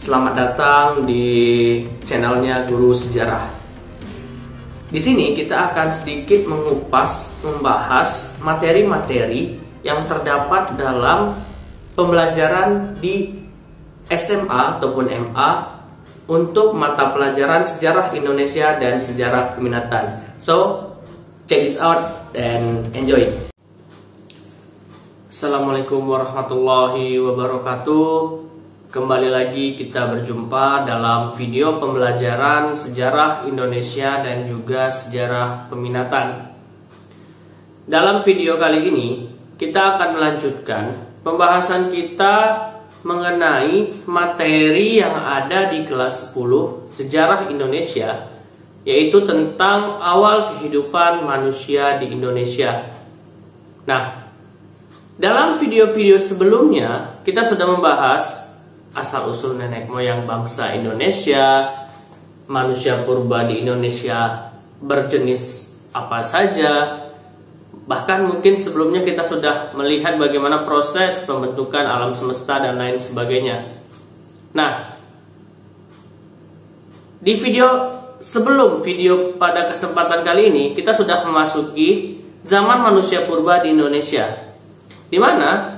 Selamat datang di channelnya Guru Sejarah. Di sini kita akan sedikit membahas materi-materi yang terdapat dalam pembelajaran di SMA ataupun MA untuk mata pelajaran sejarah Indonesia dan sejarah keminatan. So, check this out and enjoy. Assalamualaikum warahmatullahi wabarakatuh. Kembali lagi kita berjumpa dalam video pembelajaran sejarah Indonesia dan juga sejarah peminatan. Dalam video kali ini kita akan melanjutkan pembahasan kita mengenai materi yang ada di kelas 10 sejarah Indonesia, yaitu tentang awal kehidupan manusia di Indonesia. Nah, dalam video-video sebelumnya kita sudah membahas asal-usul nenek moyang bangsa Indonesia, manusia purba di Indonesia berjenis apa saja. Bahkan mungkin sebelumnya kita sudah melihat bagaimana proses pembentukan alam semesta dan lain sebagainya. Nah, di sebelum video pada kesempatan kali ini kita sudah memasuki zaman manusia purba di Indonesia, di mana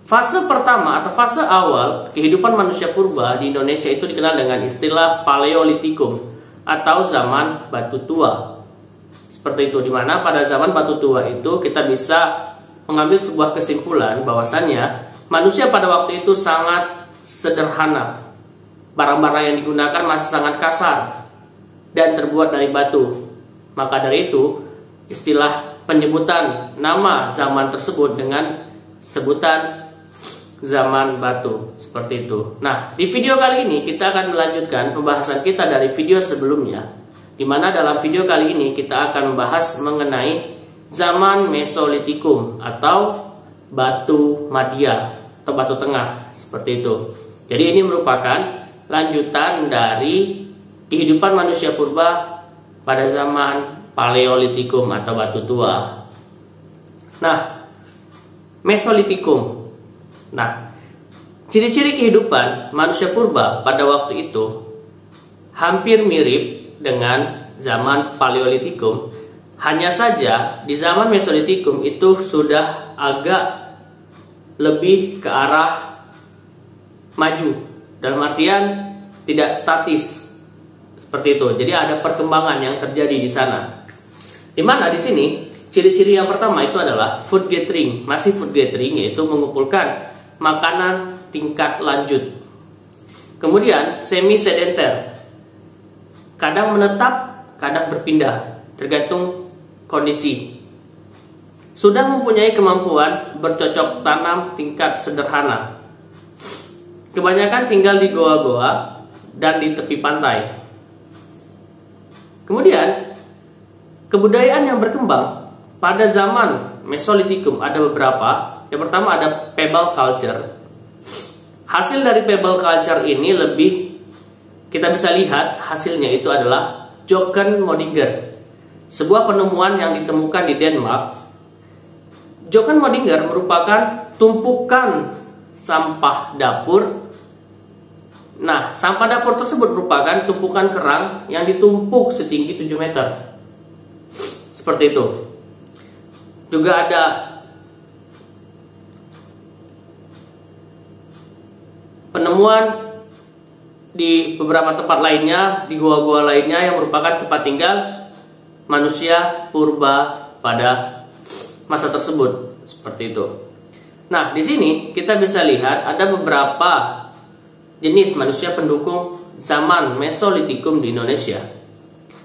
fase pertama atau fase awal kehidupan manusia purba di Indonesia itu dikenal dengan istilah Paleolitikum atau zaman batu tua. Seperti itu, di mana pada zaman batu tua itu kita bisa mengambil sebuah kesimpulan bahwasannya manusia pada waktu itu sangat sederhana. Barang-barang yang digunakan masih sangat kasar dan terbuat dari batu. Maka dari itu, istilah penyebutan nama zaman tersebut dengan sebutan zaman batu, seperti itu. Nah, di video kali ini kita akan melanjutkan pembahasan kita dari video sebelumnya, di mana dalam video kali ini kita akan membahas mengenai zaman Mesolitikum atau batu Madya atau batu tengah, seperti itu. Jadi ini merupakan lanjutan dari kehidupan manusia purba pada zaman Paleolitikum atau batu tua. Nah, Mesolitikum. Nah, ciri-ciri kehidupan manusia purba pada waktu itu hampir mirip dengan zaman Paleolitikum. Hanya saja di zaman Mesolitikum itu sudah agak lebih ke arah maju, dalam artian tidak statis seperti itu. Jadi ada perkembangan yang terjadi di sana. Di mana di sini ciri-ciri yang pertama itu adalah food gathering, masih food gathering, yaitu mengumpulkan makanan tingkat lanjut. Kemudian semi sedenter, kadang menetap, kadang berpindah, tergantung kondisi. Sudah mempunyai kemampuan bercocok tanam tingkat sederhana. Kebanyakan tinggal di goa-goa dan di tepi pantai. Kemudian kebudayaan yang berkembang pada zaman Mesolitikum ada beberapa. Yang pertama ada pebble culture. Hasil dari pebble culture ini kita bisa lihat hasilnya itu adalah Jokkenmodinger, sebuah penemuan yang ditemukan di Denmark. Jokkenmodinger merupakan tumpukan sampah dapur. Nah, sampah dapur tersebut merupakan tumpukan kerang yang ditumpuk setinggi 7 meter. Seperti itu. Juga ada penemuan di beberapa tempat lainnya, di gua-gua lainnya yang merupakan tempat tinggal manusia purba pada masa tersebut, seperti itu. Nah, di sini kita bisa lihat ada beberapa jenis manusia pendukung zaman Mesolitikum di Indonesia.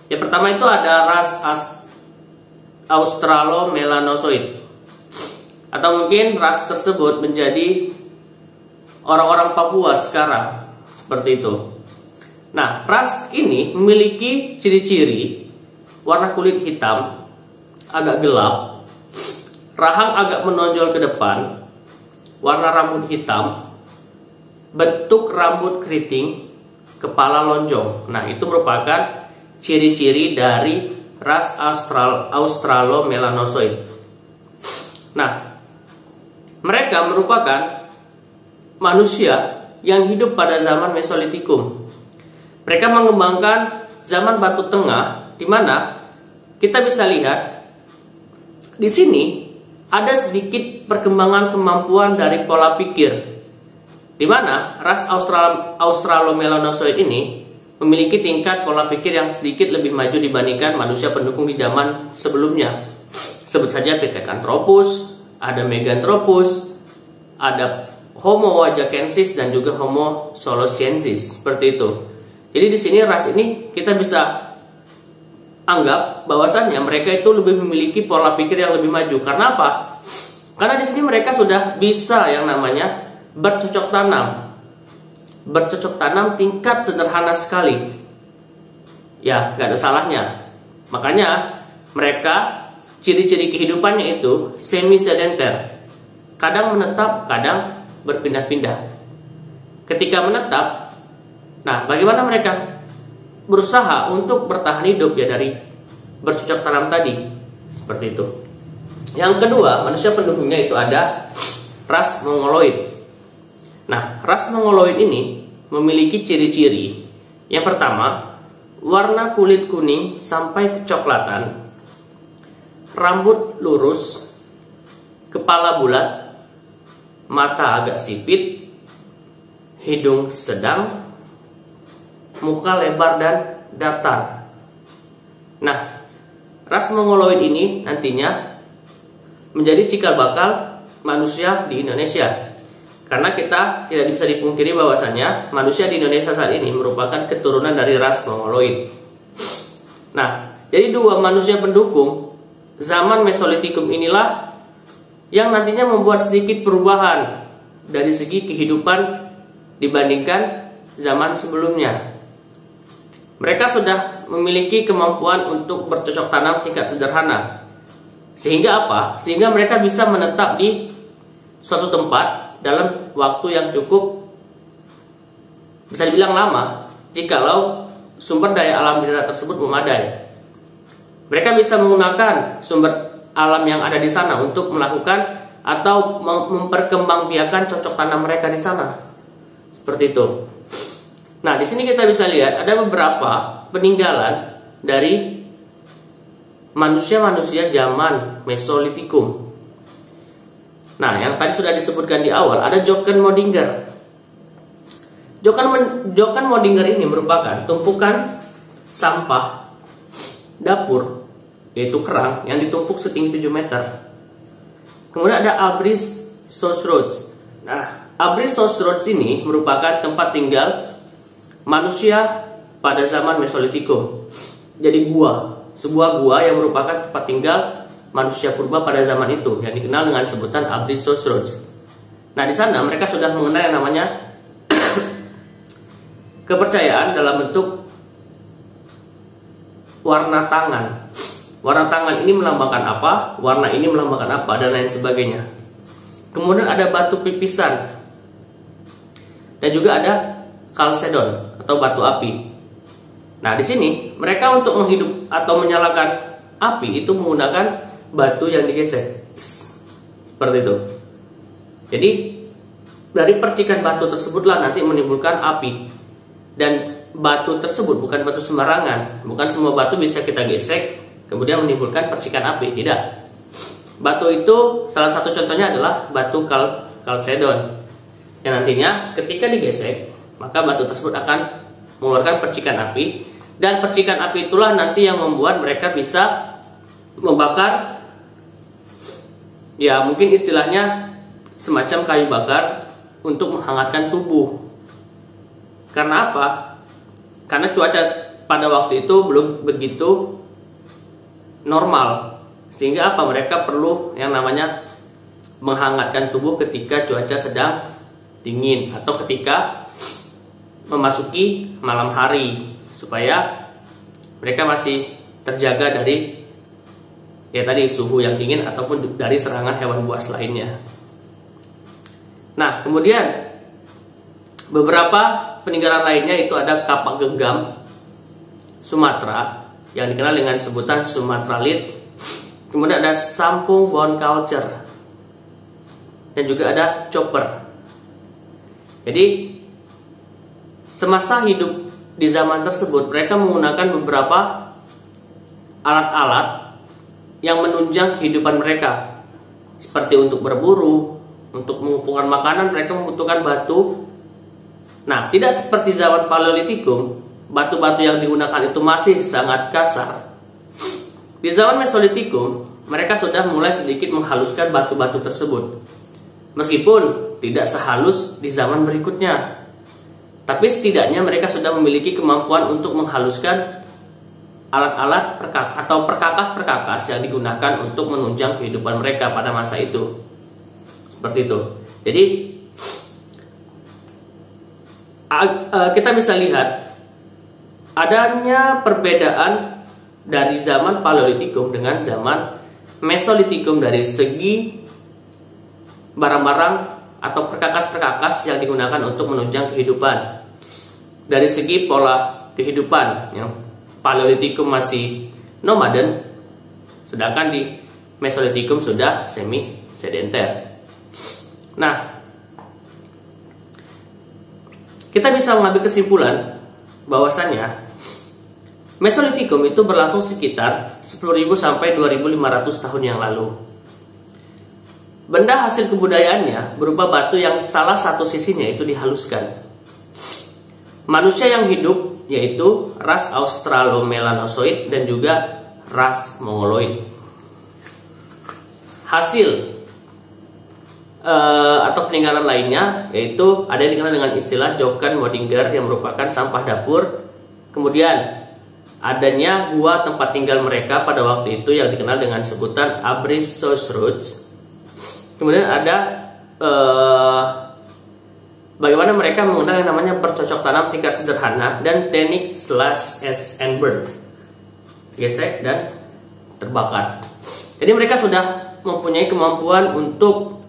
Yang pertama itu ada ras Australomelanozoid, atau mungkin ras tersebut menjadi orang-orang Papua sekarang, seperti itu. Nah, ras ini memiliki ciri-ciri warna kulit hitam, agak gelap, rahang agak menonjol ke depan, warna rambut hitam, bentuk rambut keriting, kepala lonjong. Nah, itu merupakan ciri-ciri dari ras Australomelanozoid. Nah, mereka merupakan manusia yang hidup pada zaman Mesolitikum. Mereka mengembangkan zaman Batu Tengah, di mana kita bisa lihat di sini ada sedikit perkembangan kemampuan dari pola pikir, di mana ras Australomelanozoid ini memiliki tingkat pola pikir yang sedikit lebih maju dibandingkan manusia pendukung di zaman sebelumnya. Sebut saja Pithecanthropus, ada Meganthropus, ada Homo wajakensis dan juga Homo solosiensis, seperti itu. Jadi di sini ras ini kita bisa anggap bahwasannya mereka itu lebih memiliki pola pikir yang lebih maju. Karena apa? Karena di sini mereka sudah bisa yang namanya bercocok tanam. Bercocok tanam tingkat sederhana sekali. Ya, gak ada salahnya. Makanya mereka ciri-ciri kehidupannya itu semi sedenter. Kadang menetap, kadang berpindah-pindah. Ketika menetap, nah bagaimana mereka berusaha untuk bertahan hidup ya dari bercocok tanam tadi, seperti itu. Yang kedua, manusia pendukungnya itu ada ras Mongoloid. Nah, ras Mongoloid ini memiliki ciri-ciri. Yang pertama, warna kulit kuning sampai kecoklatan, rambut lurus, kepala bulat, mata agak sipit, hidung sedang, muka lebar dan datar. Nah, ras Mongoloid ini nantinya menjadi cikal bakal manusia di Indonesia. Karena kita tidak bisa dipungkiri bahwasanya manusia di Indonesia saat ini merupakan keturunan dari ras Mongoloid. Nah, jadi dua manusia pendukung zaman Mesolitikum inilah yang nantinya membuat sedikit perubahan dari segi kehidupan dibandingkan zaman sebelumnya. Mereka sudah memiliki kemampuan untuk bercocok tanam tingkat sederhana. Sehingga apa? Sehingga mereka bisa menetap di suatu tempat dalam waktu yang cukup, bisa dibilang lama, jikalau sumber daya alam di daerah tersebut memadai. Mereka bisa menggunakan sumber alam yang ada di sana untuk melakukan atau memperkembangbiakan cocok tanam mereka di sana. Seperti itu. Nah, di sini kita bisa lihat ada beberapa peninggalan dari manusia-manusia zaman Mesolitikum. Nah, yang tadi sudah disebutkan di awal ada Jokkenmodinger. Jokkenmodinger ini merupakan tumpukan sampah dapur, yaitu kerang yang ditumpuk setinggi 7 meter. Kemudian ada Abrysosauros. Nah, Abrysosauros ini merupakan tempat tinggal manusia pada zaman Mesolitikum. Jadi sebuah gua yang merupakan tempat tinggal manusia purba pada zaman itu yang dikenal dengan sebutan Abrysosauros. Nah, di sana mereka sudah mengenal yang namanya kepercayaan dalam bentuk warna tangan. Warna tangan ini melambangkan apa, warna ini melambangkan apa, dan lain sebagainya. Kemudian ada batu pipisan, dan juga ada kalsedon atau batu api. Nah, di sini mereka untuk menghidup atau menyalakan api itu menggunakan batu yang digesek, seperti itu. Jadi dari percikan batu tersebutlah nanti menimbulkan api. Dan batu tersebut bukan batu sembarangan, bukan semua batu bisa kita gesek kemudian menimbulkan percikan api, tidak. Batu itu salah satu contohnya adalah batu kalsedon, yang nantinya ketika digesek maka batu tersebut akan mengeluarkan percikan api, dan percikan api itulah nanti yang membuat mereka bisa membakar, ya mungkin istilahnya semacam kayu bakar untuk menghangatkan tubuh. Karena apa? Karena cuaca pada waktu itu belum begitu normal, sehingga apa, mereka perlu yang namanya menghangatkan tubuh ketika cuaca sedang dingin atau ketika memasuki malam hari, supaya mereka masih terjaga dari ya tadi suhu yang dingin ataupun dari serangan hewan buas lainnya. Nah, kemudian beberapa peninggalan lainnya itu ada kapak genggam Sumatera yang dikenal dengan sebutan Sumatralit. Kemudian ada Sampung Bone Culture, dan juga ada Chopper. Jadi semasa hidup di zaman tersebut mereka menggunakan beberapa alat-alat yang menunjang kehidupan mereka, seperti untuk berburu, untuk mengumpulkan makanan mereka membutuhkan batu. Nah, tidak seperti zaman Paleolitikum, batu-batu yang digunakan itu masih sangat kasar. Di zaman Mesolitikum, mereka sudah mulai sedikit menghaluskan batu-batu tersebut. Meskipun tidak sehalus di zaman berikutnya, tapi setidaknya mereka sudah memiliki kemampuan untuk menghaluskan alat-alat atau perkakas-perkakas yang digunakan untuk menunjang kehidupan mereka pada masa itu. Seperti itu. Jadi kita bisa lihat adanya perbedaan dari zaman Paleolitikum dengan zaman Mesolitikum dari segi barang-barang atau perkakas-perkakas yang digunakan untuk menunjang kehidupan. Dari segi pola kehidupan, yang Paleolitikum masih nomaden, sedangkan di Mesolitikum sudah semi sedenter. Nah, kita bisa mengambil kesimpulan bahwasanya Mesolitikum itu berlangsung sekitar 10.000 sampai 2.500 tahun yang lalu. Benda hasil kebudayaannya berupa batu yang salah satu sisinya itu dihaluskan. Manusia yang hidup yaitu ras Australomelanozoid dan juga ras Mongoloid. Hasil atau peninggalan lainnya yaitu ada yang dikenal dengan istilah Jokan Modinger yang merupakan sampah dapur. Kemudian adanya gua tempat tinggal mereka pada waktu itu yang dikenal dengan sebutan Abrissosroutes. Kemudian ada bagaimana mereka menggunakan yang namanya bercocok tanam tingkat sederhana dan teknik slash and burn, gesek dan terbakar. Jadi mereka sudah mempunyai kemampuan untuk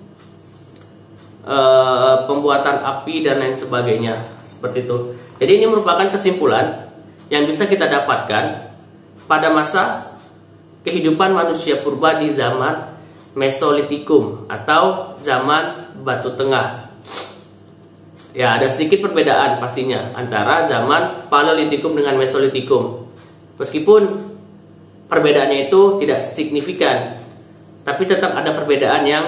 pembuatan api dan lain sebagainya, seperti itu. Jadi ini merupakan kesimpulan yang bisa kita dapatkan pada masa kehidupan manusia purba di zaman Mesolitikum atau zaman Batu Tengah. Ya, ada sedikit perbedaan pastinya antara zaman Paleolitikum dengan Mesolitikum. Meskipun perbedaannya itu tidak signifikan, tapi tetap ada perbedaan yang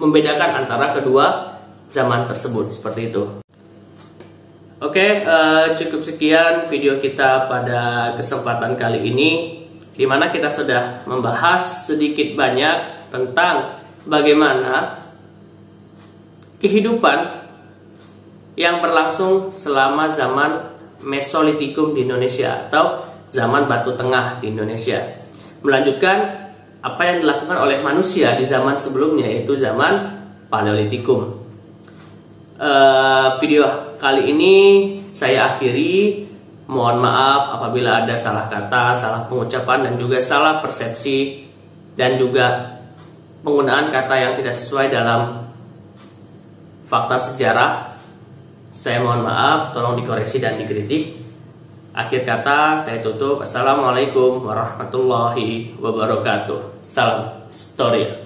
membedakan antara kedua zaman tersebut, seperti itu. Oke, cukup sekian video kita pada kesempatan kali ini, di mana kita sudah membahas sedikit banyak tentang bagaimana kehidupan yang berlangsung selama zaman Mesolitikum di Indonesia atau zaman Batu Tengah di Indonesia. Melanjutkan apa yang dilakukan oleh manusia di zaman sebelumnya, yaitu zaman Paleolitikum. Video kali ini saya akhiri. Mohon maaf apabila ada salah kata, salah pengucapan, dan juga salah persepsi, dan juga penggunaan kata yang tidak sesuai dalam fakta sejarah. Saya mohon maaf, tolong dikoreksi dan dikritik. Akhir kata saya tutup. Assalamualaikum warahmatullahi wabarakatuh. Salam Storia.